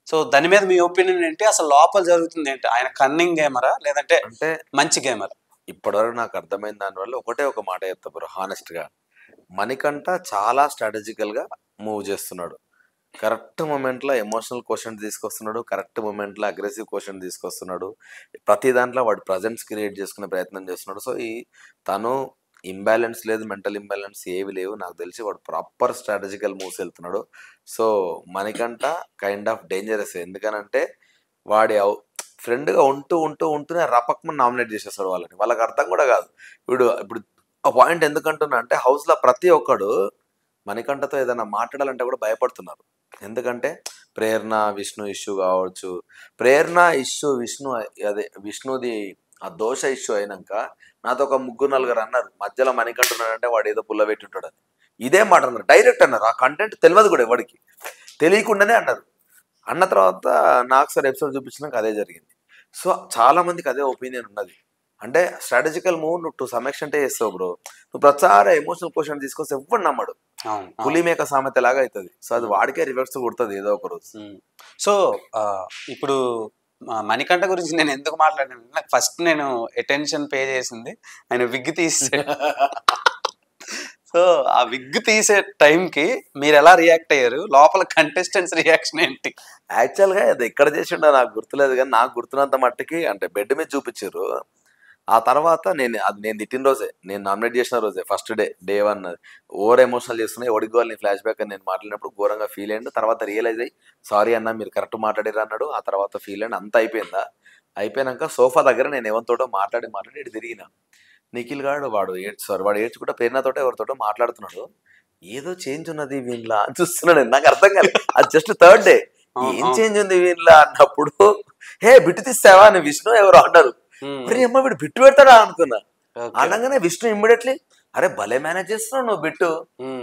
సో దాని మీద మీ ఒపీనియన్ ఏంటి? అసలు లోపల జరుగుతుంది ఏంటి? ఆయన కన్నింగ్ గేమరా లేదంటే అంటే మంచి గేమరా? ఇప్పటివరకు నాకు అర్థమైన దానివల్ల ఒకటే ఒక మాట చెప్తా బ్రో, హానెస్ట్ గా. మణికంఠ చాలా స్ట్రాటజికల్ గా మూవ్ చేస్తున్నాడు. కరెక్ట్ మూమెంట్లో ఎమోషనల్ క్వశ్చన్ తీసుకొస్తున్నాడు, కరెక్ట్ మూమెంట్లో అగ్రెసివ్ క్వశ్చన్ తీసుకొస్తున్నాడు. ప్రతి దాంట్లో వాడు ప్రజెన్స్ క్రియేట్ చేసుకునే ప్రయత్నం చేస్తున్నాడు. సో తను ఇంబ్యాలెన్స్ లేదు, మెంటల్ ఇంబ్యాలెన్స్ ఏవి లేవు. నాకు తెలిసి వాడు ప్రాపర్ స్ట్రాటజికల్ మూవ్స్ వెళ్తున్నాడు. So Manikanta kind of dangerous. ఎందుకనంటే వాడి ఫ్రెండ్గా ఉంటూనే రపక్మని నామినేట్ చేసేస్తాడు వాళ్ళకి అర్థం కూడా కాదు. ఇప్పుడు ఆ పాయింట్ ఎందుకంటున్నా అంటే హౌస్లో ప్రతి ఒక్కడు మణికంఠతో ఏదైనా మాట్లాడాలంటే కూడా భయపడుతున్నారు. ఎందుకంటే ప్రేరణ విష్ణు ఇష్యూ కావచ్చు, ప్రేరణ ఇష్యూ విష్ణుది ఆ దోష ఇష్యూ అయినాక నాతో ఒక 3-4 అన్నారు, మధ్యలో మణికంఠున్నాడంటే వాడు ఏదో పుల్ల పెట్టి ఉంటాడని. ఇదే మాట అన్నారు, డైరెక్ట్ అన్నారు. ఆ కంటెంట్ తెలియదు కూడా ఎవరికి, తెలియకుండానే అన్నారు. అన్న తర్వాత నాకు సార్ ఎపిసోడ్ చూపించినాక అదే జరిగింది. సో చాలా మందికి అదే ఒపీనియన్ ఉన్నది. అంటే స్ట్రాటజికల్ మూవ్ నువ్వు టు సమ్ ఎక్స్టెంట్ చేస్తావు బ్రో. నువ్వు ప్రచార ఎమోషనల్ క్వశ్చన్ తీసుకొస్తే ఎవ్వడు నమ్మడు. పులిమేక సామెత లాగా అవుతుంది. సో అది వాడికే రివర్స్ కొడుతుంది ఏదో ఒక రోజు. సో ఇప్పుడు మణికంఠ గురించి నేను ఎందుకు మాట్లాడాను, నాకు ఫస్ట్ నేను అటెన్షన్ పే చేసింది ఆయన విగ్ తీసే. సో ఆ విగ్ తీసే టైంకి మీరు ఎలా రియాక్ట్ అయ్యారు? లోపల కంటెస్టెంట్స్ రియాక్షన్ ఏంటి? యాక్చువల్గా అది ఎక్కడ చేసిండో నాకు గుర్తులేదు, కానీ నాకు గుర్తున్నంత మట్టికి అంటే బెడ్ మీద చూపించారు. ఆ తర్వాత నేను తిట్టిన రోజే, నేను నామినేట్ చేసిన రోజే, ఫస్ట్ డే 1 ఓవర్ ఎమోషనల్ చేస్తున్నాయి, ఒడిగోవాలి నీ ఫ్లాష్ బ్యాక్ అని నేను మాట్లాడినప్పుడు ఘోరంగా ఫీల్ అయ్యిండు. తర్వాత రియలైజ్ అయ్యి సారీ అన్న మీరు కరెక్ట్ మాట్లాడారు అన్నాడు. ఆ తర్వాత ఫీల్ అయ్యింది. అంత అయిపోయినాక సోఫా దగ్గర నేను ఎవరితోటో మాట్లాడి ఇటు తిరిగిన. నిఖిల్ గాడు వాడు ఏడ్చుకుంటే ప్రేరణతోటో ఎవరితోటో మాట్లాడుతున్నాడు. ఏదో చేంజ్ ఉన్నది వీళ్ళ అని చూస్తున్నాడు. నాకు అర్థం కాలేదు. అది జస్ట్ 3rd డే. ఏం చేంజ్ ఉంది వీళ్ళ అన్నప్పుడు హే బిట్టు తీస్తావా అని విష్ణు ఎవరు అన్నారు. మరి అమ్మ వీడు బిట్టు పెడతాడా అనుకున్నా. అనగానే విష్ణు ఇమ్మీడియట్లీ అరే భలే మేనేజ్ చేస్తున్నావు నువ్వు బిట్టు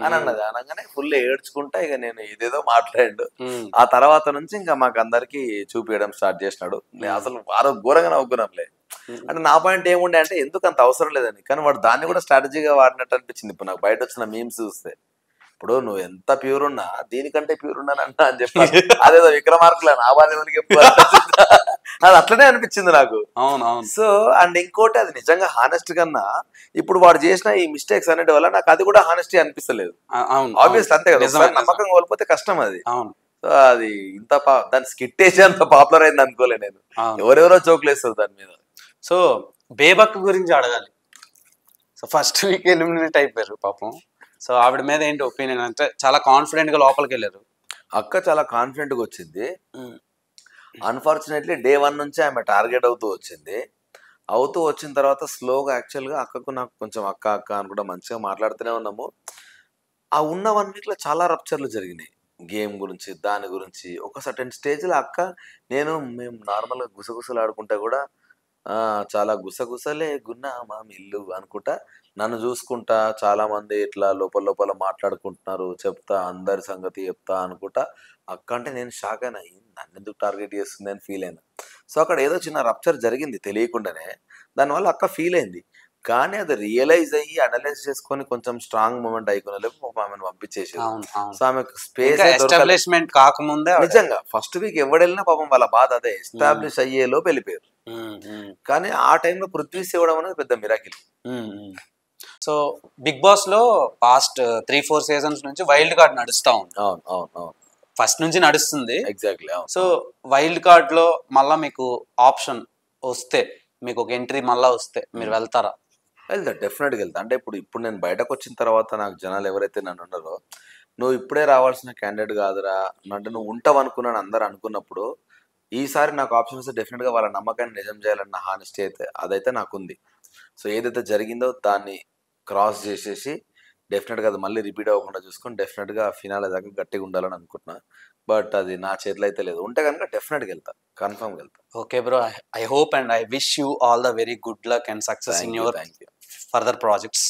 అని అన్నది. అనగానే ఫుల్ ఏడ్చుకుంటా ఇక నేను ఇదేదో మాట్లాడు. ఆ తర్వాత నుంచి ఇంకా మాకు అందరికి చూపించడం స్టార్ట్ చేసినాడు. అసలు వారు ఘోరంగా నవ్వుకున్నాంలే. అంటే నా పాయింట్ ఏముండే అంటే ఎందుకు అంత అవసరం లేదని, కానీ వాడు దాన్ని కూడా స్ట్రాటజీగా వాడినట్టు అనిపించింది. ఇప్పుడు నాకు బయట వచ్చిన మీమ్స్ చూస్తే ఇప్పుడు నువ్వు ఎంత ప్యూర్ ఉన్నా దీనికంటే ప్యూర్ ఉన్నాను అన్నా అని చెప్పాను. అదేదో విక్రమార్కుల నా బాల్యం చెప్పు అది అట్లనే అనిపించింది నాకు. అవునవును. సో అండ్ ఇంకోటి అది నిజంగా హానెస్ట్ కన్నా ఇప్పుడు వాడు చేసిన ఈ మిస్టేక్స్ అనేటి వల్ల నాకు అది కూడా హానెస్టీ అనిపిస్తలేదు. ఆబ్వియస్లీ అంతే కదా, నమ్మకం కోల్పోతే కష్టం అది. సో అది ఇంత దాని స్కిట్ వేసి అంత పాపులర్ అయింది అనుకోలే నేను. ఎవరెవరో జోకులు వేస్తారు దాని మీద. సో బేబక్ గురించి అడగాలి. సో ఫస్ట్ వీక్ ఎలిమినేట్ అయిపోయారు పాపం. సో ఆవిడ మీద ఏంటి ఒపీనియన్? అంటే చాలా కాన్ఫిడెంట్ గా లోపలికి వెళ్ళారు. అక్క చాలా కాన్ఫిడెంట్ గా వచ్చింది. అన్ఫార్చునేట్లీ డే 1 నుంచి ఆమె టార్గెట్ అవుతూ వచ్చిన తర్వాత స్లోగా యాక్చువల్గా అక్కకు నాకు కొంచెం అక్క అక్క అని కూడా మంచిగా మాట్లాడుతూనే ఉన్నాము. ఆ ఉన్న 1 వీక్లో చాలా రప్చర్లు జరిగినాయి గేమ్ గురించి, దాని గురించి. ఒక సర్టెన్ స్టేజ్లో అక్క మేము నార్మల్గా గుసగుసలు ఆడుకుంటా కూడా చాలా గుసగుసలే గున్నా మా ఇల్లు అనుకుంటా నన్ను చూసుకుంటా చాలా మంది ఇట్లా లోపల మాట్లాడుకుంటున్నారు, చెప్తా అందరి సంగతి చెప్తా అనుకుంటా. అక్క అంటే నేను షాక్ అయినా, నన్ను ఎందుకు టార్గెట్ చేస్తుంది అని ఫీల్ అయినా. సో అక్కడ ఏదో చిన్న రప్చర్ జరిగింది తెలియకుండానే, దానివల్ల అక్క ఫీల్ అయింది. కానీ అది రియలైజ్ అయ్యి అనలైజ్ చేసుకొని కొంచెం స్ట్రాంగ్ మూమెంట్ అయిపోయిన ఆమెను పంపించేసి. సో ఆమెకు స్పేస్ ఎస్టాబ్లిష్మెంట్ కాకముందే నిజంగా ఫస్ట్ వీక్ ఎవడెళ్ళినా పాపం వాళ్ళ బాధ అదే, ఎస్టాబ్లిష్ అయ్యేలోపు వెళ్ళిపోయారు. కానీ ఆ టైంలో పృథ్వీ ఇవ్వడం అనేది పెద్ద మిరాకిల్. సో బిగ్ బాస్ లో పాస్ట్ 3-4 సీజన్స్ నుంచి వైల్డ్ కార్డ్ నడుస్తా ఉంది. అవును ఫస్ట్ నుంచి నడుస్తుంది. ఎగ్జాక్ట్లీ. సో వైల్డ్ కార్డ్ లో మళ్ళా మీకు ఆప్షన్ వస్తే, మీకు ఒక ఎంట్రీ మళ్ళా వస్తే మీరు వెళ్తారా? డెఫినెట్గా వెళ్తా. అంటే ఇప్పుడు నేను బయటకు వచ్చిన తర్వాత నాకు జనాలు ఎవరైతే నన్ను ఉన్నారో, నువ్వు ఇప్పుడే రావాల్సిన క్యాండిడేట్ కాదురా అంటే నువ్వు ఉంటావు అనుకున్నాను అందరు అనుకున్నప్పుడు, ఈసారి నాకు ఆప్షన్ వస్తే డెఫినెట్గా వాళ్ళ నమ్మకాన్ని నిజం చేయాలన్న హానెస్టీ అయితే అదైతే నాకుంది. సో ఏదైతే జరిగిందో దాన్ని క్రాస్ చేసేసి డెఫినెట్గా అది మళ్ళీ రిపీట్ అవ్వకుండా చూసుకొని డెఫినెట్గా ఫినాలే దాకా గట్టిగా ఉండాలని అనుకుంటున్నా. బట్ అది నా చేతిలో అయితే లేదు. ఉంటే కనుక డెఫినెట్గా వెళ్తా, కన్ఫర్మ్గా వెళ్తా. Okay bro, I hope and I wish you all the very good luck and success in your further projects.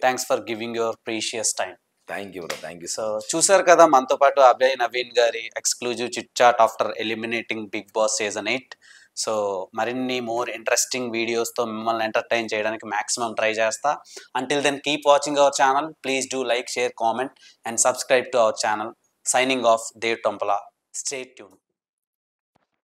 Thanks for giving your precious time. Thank you bro, thank you. So చూసారు కదా, మనతో పాటు అభయ్ నవీన్ గారి exclusive chit chat after eliminating Bigg Boss season 8. So మరిన్ని more interesting వీడియోస్తో మిమ్మల్ని entertain చేయడానికి maximum try చేస్తా. Until then keep watching our channel. Please do like, share, comment and subscribe to our channel. Signing off, Dev Tompala. Stay tuned.